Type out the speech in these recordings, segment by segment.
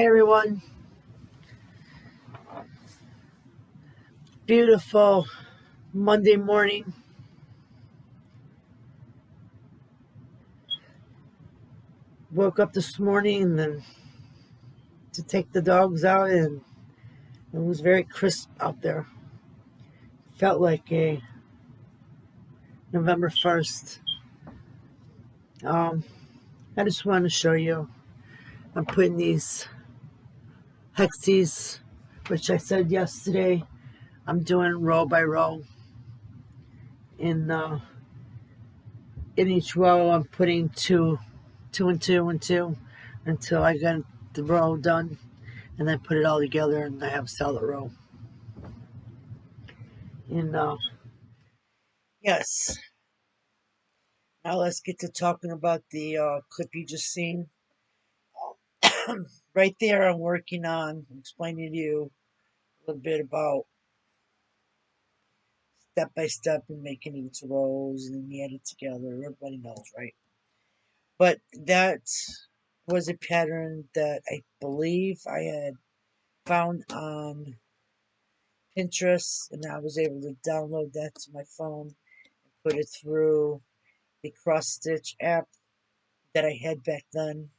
Hi everyone. Beautiful Monday morning. Woke up this morning and then to take the dogs out, and it was very crisp out there. Felt like a November 1st. I just want to show you. I'm putting these hexes, which I said yesterday, I'm doing row by row. In each row, I'm putting two and two and two until I get the row done, and then put it all together, and I have a solid row. And yes, now let's get to talking about the clip you just seen. Right there, I'm working on explaining to you a little bit about step by step and making it into rows and then you add it together. Everybody knows, right? But that was a pattern that I believe I had found on Pinterest, and I was able to download that to my phone and put it through the cross stitch app that I had back then.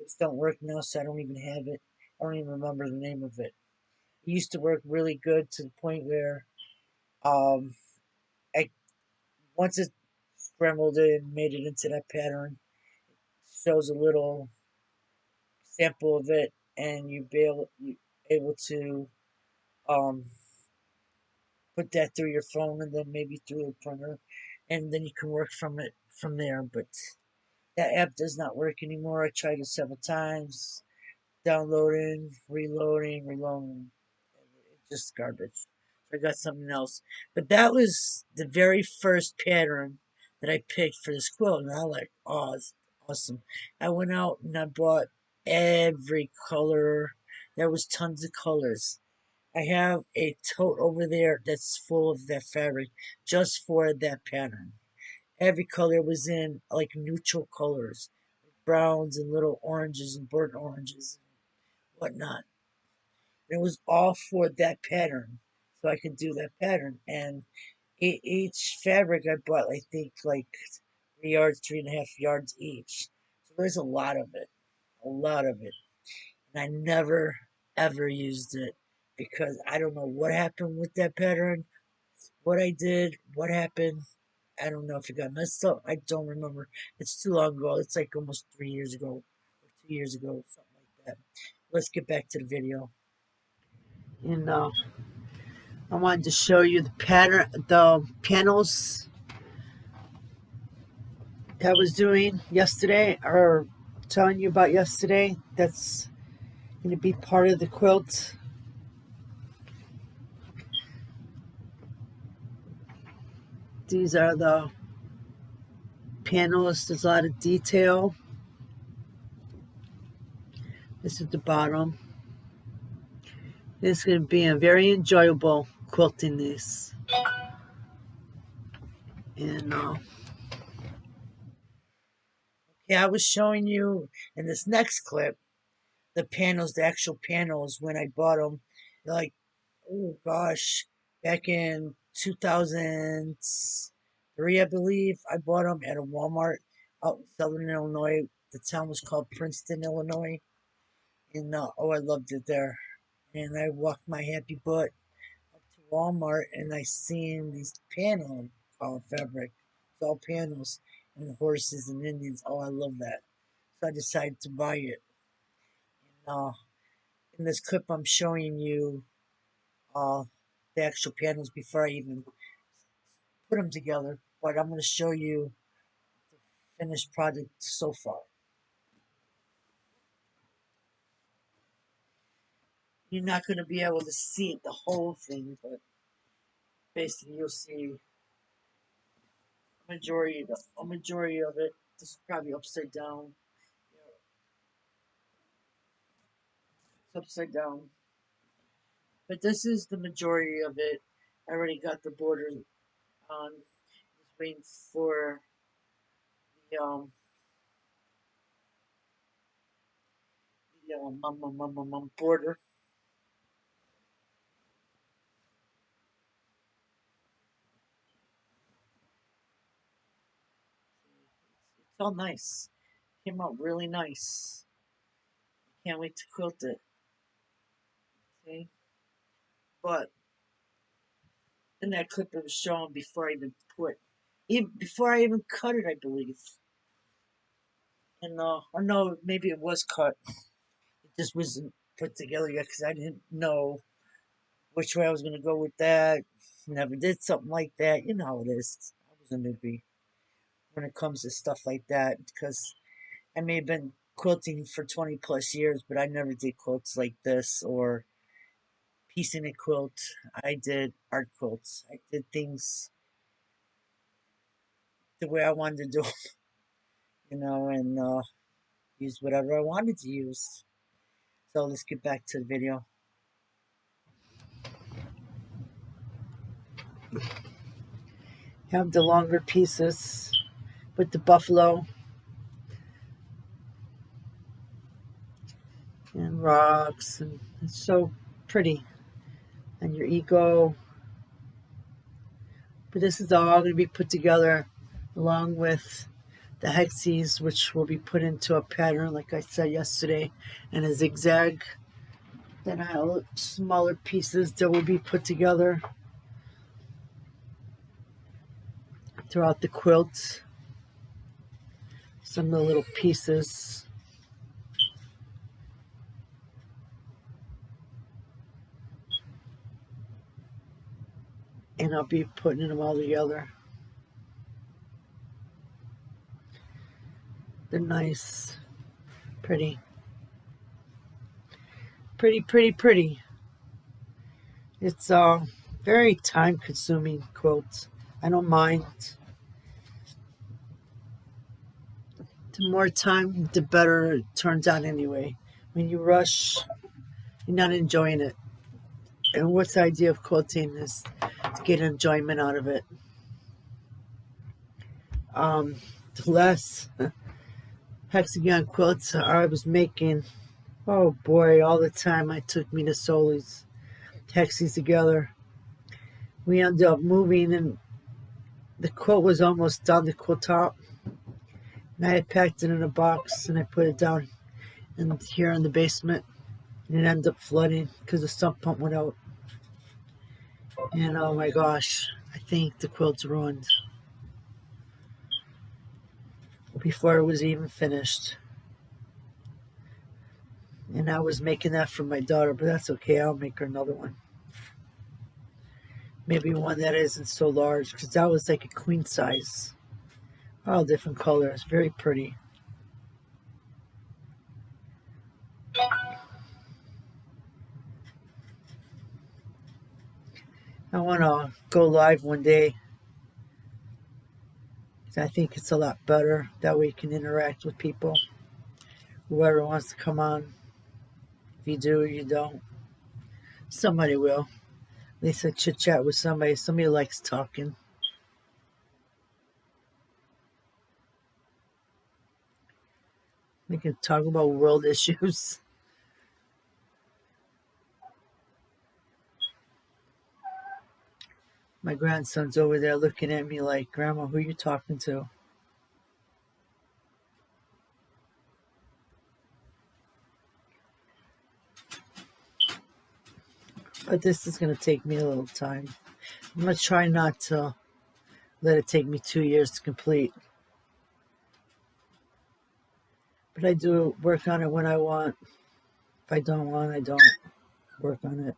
It don't work now, so I don't even have it. I don't even remember the name of it. It used to work really good to the point where um, I once it scrambled it and made it into that pattern, shows a little sample of it, and you able to um, put that through your phone and then maybe through a printer, and then you can work from it from there. But that app does not work anymore. I tried it several times, downloading, reloading. It's just garbage. So I got something else. But that was the very first pattern that I picked for this quilt. And I like, oh, it's awesome. I went out and I bought every color. There was tons of colors. I have a tote over there that's full of that fabric just for that pattern. Every color was in like neutral colors, browns and little oranges and burnt oranges and whatnot. And it was all for that pattern, so I could do that pattern. And each fabric I bought, I think, like 3 yards, 3.5 yards each. So there's a lot of it, a lot of it. And I never ever used it because I don't know what happened with that pattern, what I did, what happened. I don't know if it got messed up. I don't remember. It's too long ago. It's like almost 3 years ago or 2 years ago, something like that. Let's get back to the video. And I wanted to show you the pattern, the panels that I was doing yesterday, or telling you about yesterday. That's going to be part of the quilt. These are the panels. There's a lot of detail. This is the bottom. It's going to be a very enjoyable quilting this. And okay, I was showing you in this next clip the panels, the actual panels when I bought them. Like, oh gosh, back in 2003, I believe, I bought them at a Walmart out in Southern Illinois. The town was called Princeton, Illinois. And oh, I loved it there. And I walked my happy butt up to Walmart, and I seen these panel fabric. It's all panels and horses and Indians. Oh, I love that. So I decided to buy it. And in this clip, I'm showing you uh, the actual panels before I even put them together. But I'm going to show you the finished product so far. You're not going to be able to see it, the whole thing, but basically you'll see a majority of it. This is probably upside down. Yeah, it's upside down. But this is the majority of it. I already got the borders on. Just waiting for the yellow border. It's all nice. Came out really nice. Can't wait to quilt it. Okay. But in that clip it was showing before I even before I even cut it, I believe. And or no, maybe it was cut. It just wasn't put together yet because I didn't know which way I was going to go with that. Never did something like that. You know how it is. I was a newbie when it comes to stuff like that because I may have been quilting for 20 plus years, but I never did quilts like this or piecing a quilt. I did art quilts. I did things the way I wanted to do them, and use whatever I wanted to use. So let's get back to the video. Have the longer pieces with the buffalo and rocks, and it's so pretty. And your ego. But this is all going to be put together along with the hexes, which will be put into a pattern, like I said yesterday, and a zigzag. Then I have smaller pieces that will be put together throughout the quilt. Some of the little pieces. And I'll be putting them all together. They're nice. Pretty. Pretty, pretty, pretty. It's very time consuming quilt. I don't mind. The more time, the better it turns out anyway. When you rush, you're not enjoying it. And what's the idea of quilting is to get enjoyment out of it. The last hexagon quilts I was making, oh boy, all the time I took me to Soli's hexes together. We ended up moving and the quilt was almost done, the quilt top. And I had packed it in a box and I put it down here in the basement. And it ended up flooding because the sump pump went out. And oh my gosh, I think the quilt's ruined before it was even finished. And I was making that for my daughter, but that's okay. I'll make her another one. Maybe one that isn't so large, because that was like a queen size. All different colors, very pretty. I want to go live one day. I think it's a lot better. That way you can interact with people. Whoever wants to come on. If you do or you don't. Somebody will. At least I chit chat with somebody. Somebody likes talking. We can talk about world issues. My grandson's over there looking at me like, Grandma, who are you talking to? But this is going to take me a little time. I'm going to try not to let it take me 2 years to complete. But I do work on it when I want. If I don't want, I don't work on it.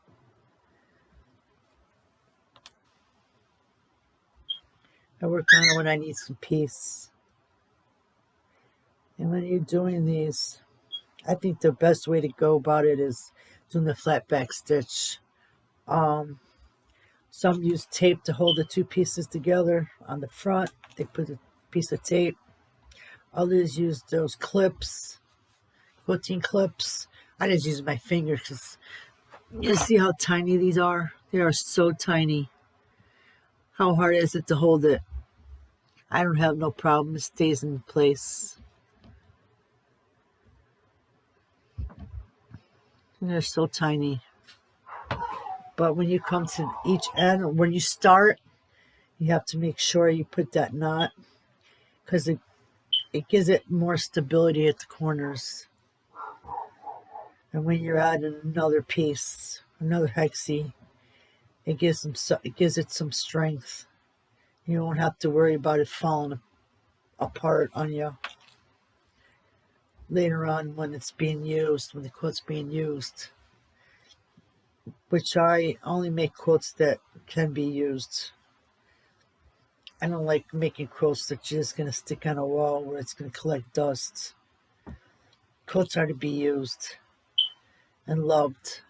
I work on it when I need some peace. And when you're doing these, I think the best way to go about it is doing the flat back stitch. Some use tape to hold the two pieces together on the front. They put a piece of tape. Others use those clips, quilting clips. I just use my finger because you see how tiny these are? They are so tiny. How hard is it to hold it? I don't have no problem. It stays in place. And they're so tiny. But when you come to each end, when you start, you have to make sure you put that knot because it gives it more stability at the corners. And when you're adding another piece, another hexie, it gives it some strength. You won't have to worry about it falling apart on you later on when it's being used, when the quilt's being used. Which I only make quilts that can be used. I don't like making quilts that you're just going to stick on a wall where it's going to collect dust. Quilts are to be used and loved,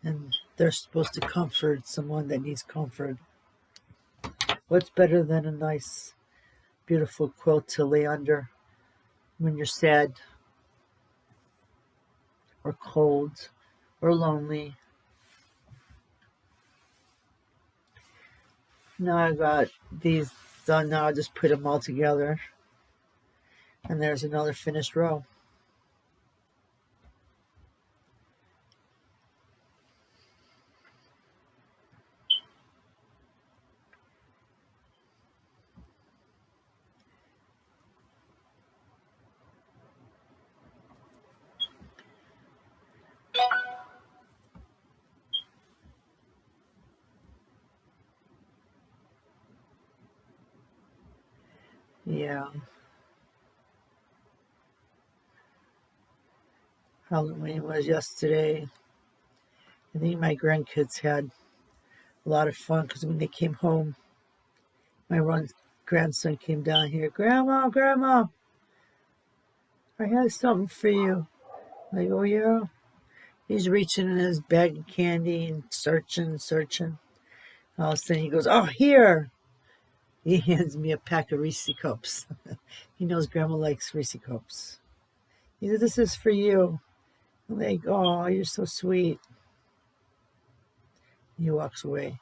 and they're supposed to comfort someone that needs comfort. What's better than a nice, beautiful quilt to lay under when you're sad or cold or lonely? Now I got these done. Now I just put them all together, and there's another finished row. Yeah, Halloween was yesterday. I think my grandkids had a lot of fun because when they came home, my grandson came down here. Grandma, Grandma, I have something for you. I go, yeah. He's reaching in his bag of candy and searching. All of a sudden he goes, oh, here. He hands me a pack of Reese cups. He knows Grandma likes Reese cups. He said, this is for you. I'm like, oh, you're so sweet. He walks away.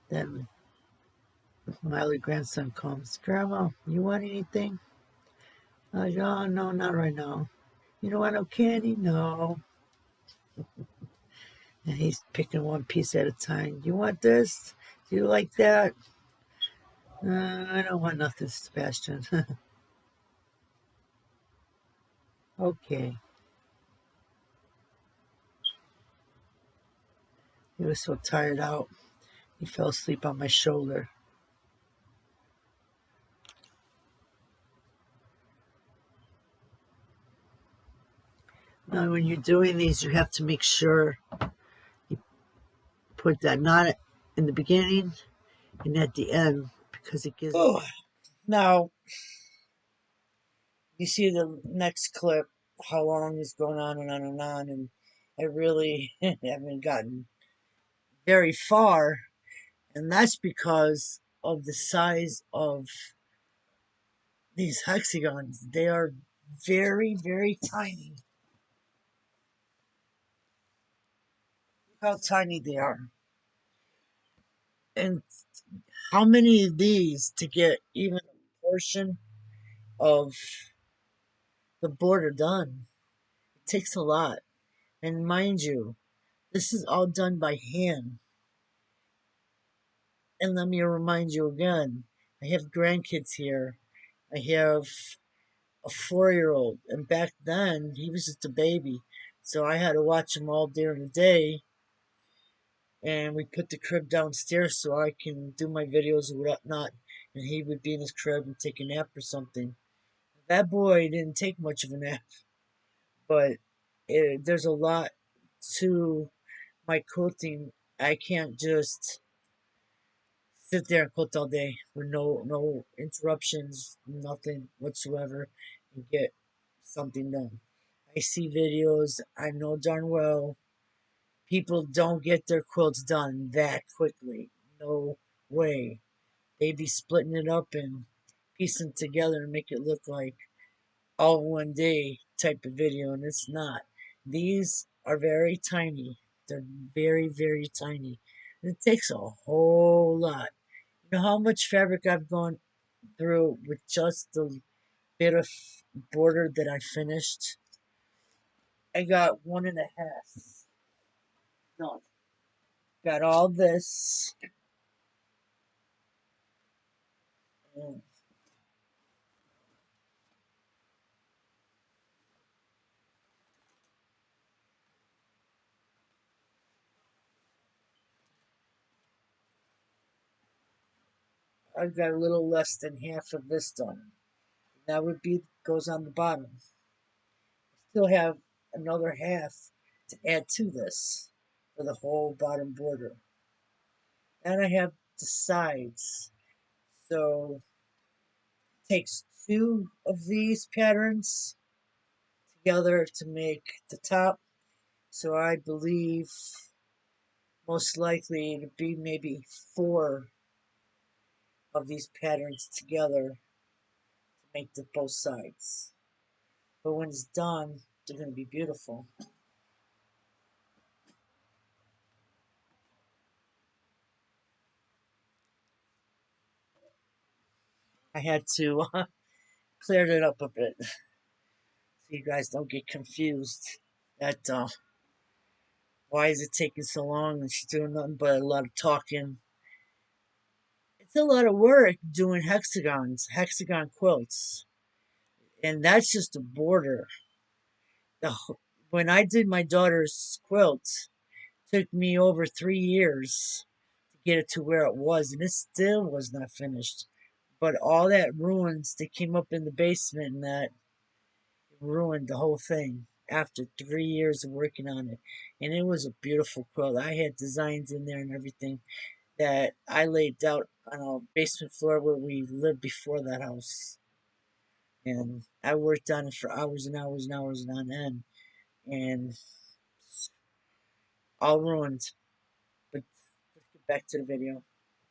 Then my other grandson comes. Grandma, you want anything? I go, oh, no, not right now. You don't want no candy? No. And he's picking one piece at a time. You want this? Do you like that? I don't want nothing, Sebastian. Okay. He was so tired out. He fell asleep on my shoulder. Now, when you're doing these, you have to make sure you put that knot in the beginning and at the end because it gives. Oh, now you see the next clip, how long is going on and on and on, and I really haven't gotten very far, and that's because of the size of these hexagons. They are very, very tiny. Look how tiny they are. And how many of these to get even a portion of the border done? It takes a lot. And mind you, this is all done by hand. And let me remind you again, I have grandkids here. I have a 4-year-old. And back then, he was just a baby. So I had to watch him all during the day. And we put the crib downstairs so I can do my videos and whatnot. And he would be in his crib and take a nap or something. That boy didn't take much of a nap, but there's a lot to my quilting. I can't just sit there and quilt all day with no interruptions, nothing whatsoever, and get something done. I see videos. I know darn well people don't get their quilts done that quickly. No way. They be splitting it up and piecing it together and make it look like all one day type of video, and it's not. These are very tiny. They're very, very tiny. It takes a whole lot. You know how much fabric I've gone through with just the bit of border that I finished? I got 1.5 done. Got all this, and I've got a little less than half of this done. That would be goes on the bottom. Still have another half to add to this for the whole bottom border. And I have the sides. So it takes two of these patterns together to make the top. So I believe most likely it'd be maybe 4 of these patterns together to make the both sides. But when it's done, they're going to be beautiful. I had to clear it up a bit so you guys don't get confused. That why is it taking so long? And she's doing nothing but a lot of talking. It's a lot of work doing hexagon quilts, and that's just a border. The when I did my daughter's quilt, it took me over 3 years to get it to where it was, and it still was not finished. But all that ruins that came up in the basement and that ruined the whole thing after 3 years of working on it. And it was a beautiful quilt. I had designs in there and everything that I laid out on a basement floor where we lived before that house. And I worked on it for hours and hours and hours and on end. And all ruined. But let's get back to the video.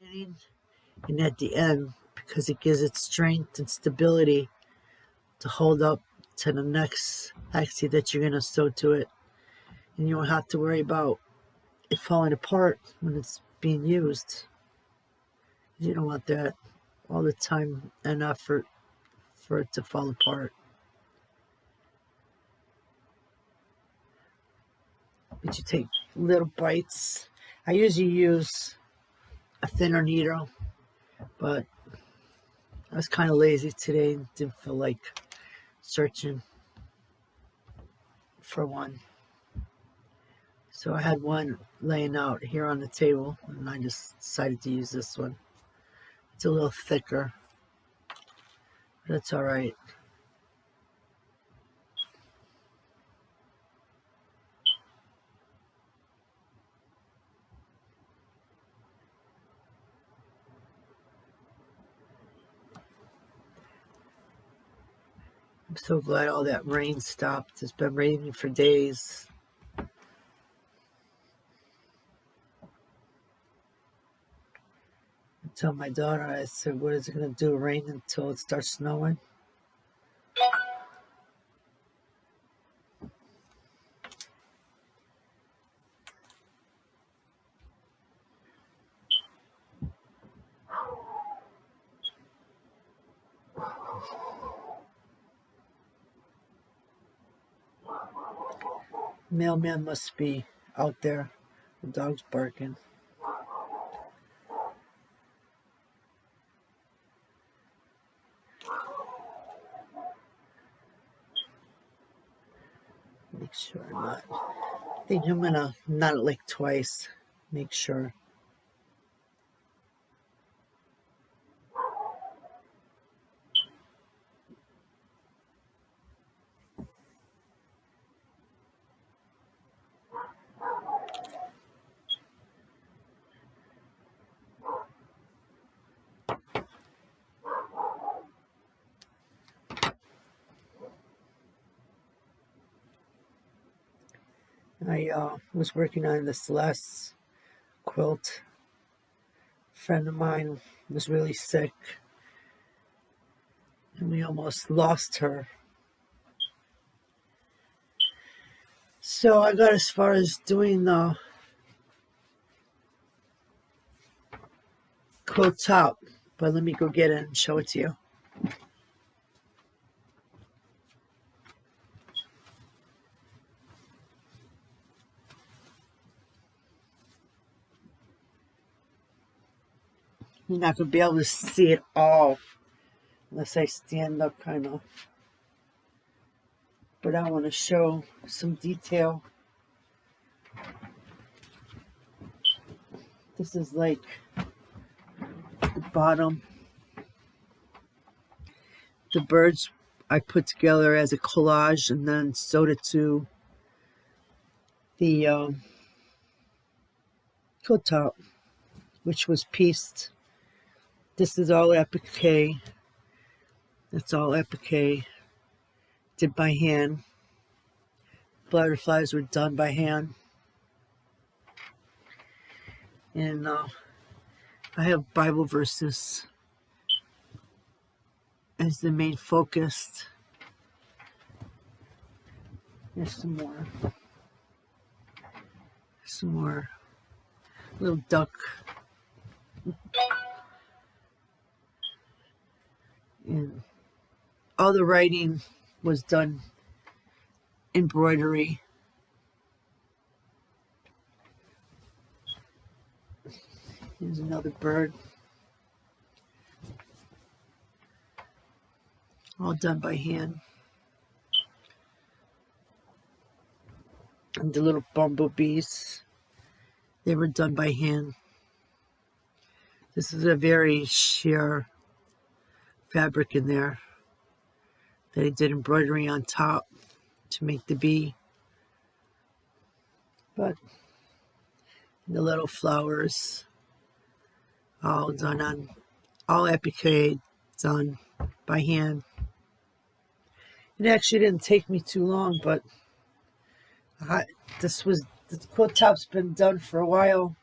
And at the end, because it gives it strength and stability to hold up to the next axis that you're going to sew to it. And you don't have to worry about it falling apart when it's being used. You don't want that all the time and effort for it to fall apart. But you take little bites. I usually use a thinner needle, but I was kind of lazy today. Didn't feel like searching for one. So I had one laying out here on the table, and I just decided to use this one. It's a little thicker, but that's all right. I'm so glad all that rain stopped. It's been raining for days. I told my daughter, I said, what is it going to do, rain until it starts snowing? Mailman must be out there. The dog's barking. Make sure I'm not. I think I'm going to knot it like twice. Make sure. I was working on this last quilt. A friend of mine was really sick, and we almost lost her. So I got as far as doing the quilt top, but let me go get it and show it to you. You're not going to be able to see it all unless I stand up kind of. But I want to show some detail. This is like the bottom. The birds I put together as a collage and then sewed it to the quilt top, which was pieced. This is all applique. That's all applique. Did by hand. Butterflies were done by hand. And I have Bible verses as the main focus. There's some more. Some more little duck. And all the writing was done embroidery. Here's another bird. All done by hand. And the little bumblebees, they were done by hand. This is a very sheer fabric in there that I did embroidery on top to make the bee. But the little flowers, all done on, all applique, done by hand. It actually didn't take me too long, but the quilt top's been done for a while,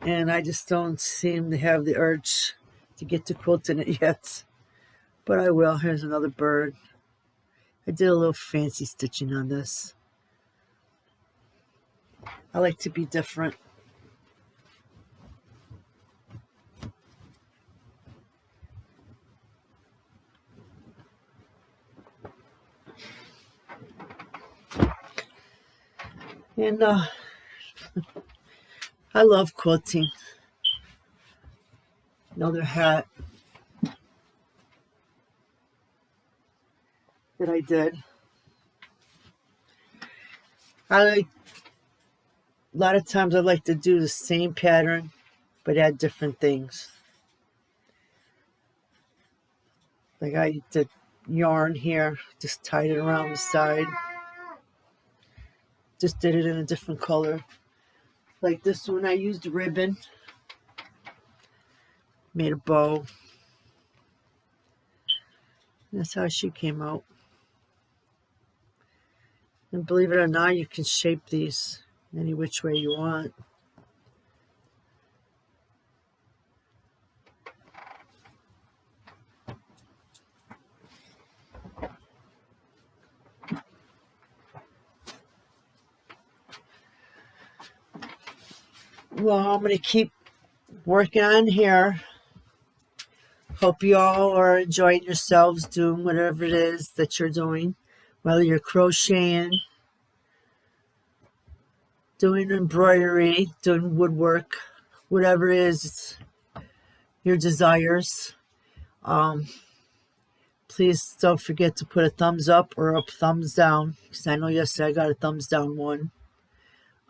and I just don't seem to have the urge to get to quilting it yet. But I will. Here's another bird. I did a little fancy stitching on this. I like to be different. And I love quilting. Another hat that I did. A lot of times I like to do the same pattern, but add different things. Like I did yarn here, just tied it around the side. Just did it in a different color. Like this one, I used ribbon. Made a bow. That's how she came out. And believe it or not, you can shape these any which way you want. Well, I'm going to keep working on here. Hope you all are enjoying yourselves doing whatever it is that you're doing. Whether you're crocheting, doing embroidery, doing woodwork, whatever it is your desires. Please don't forget to put a thumbs up or a thumbs down, because I know yesterday I got a thumbs down one.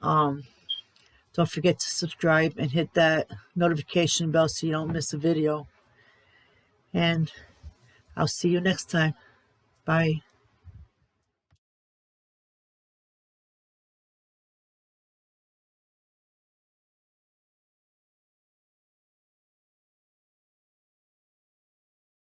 Don't forget to subscribe and hit that notification bell so you don't miss a video. And I'll see you next time. Bye.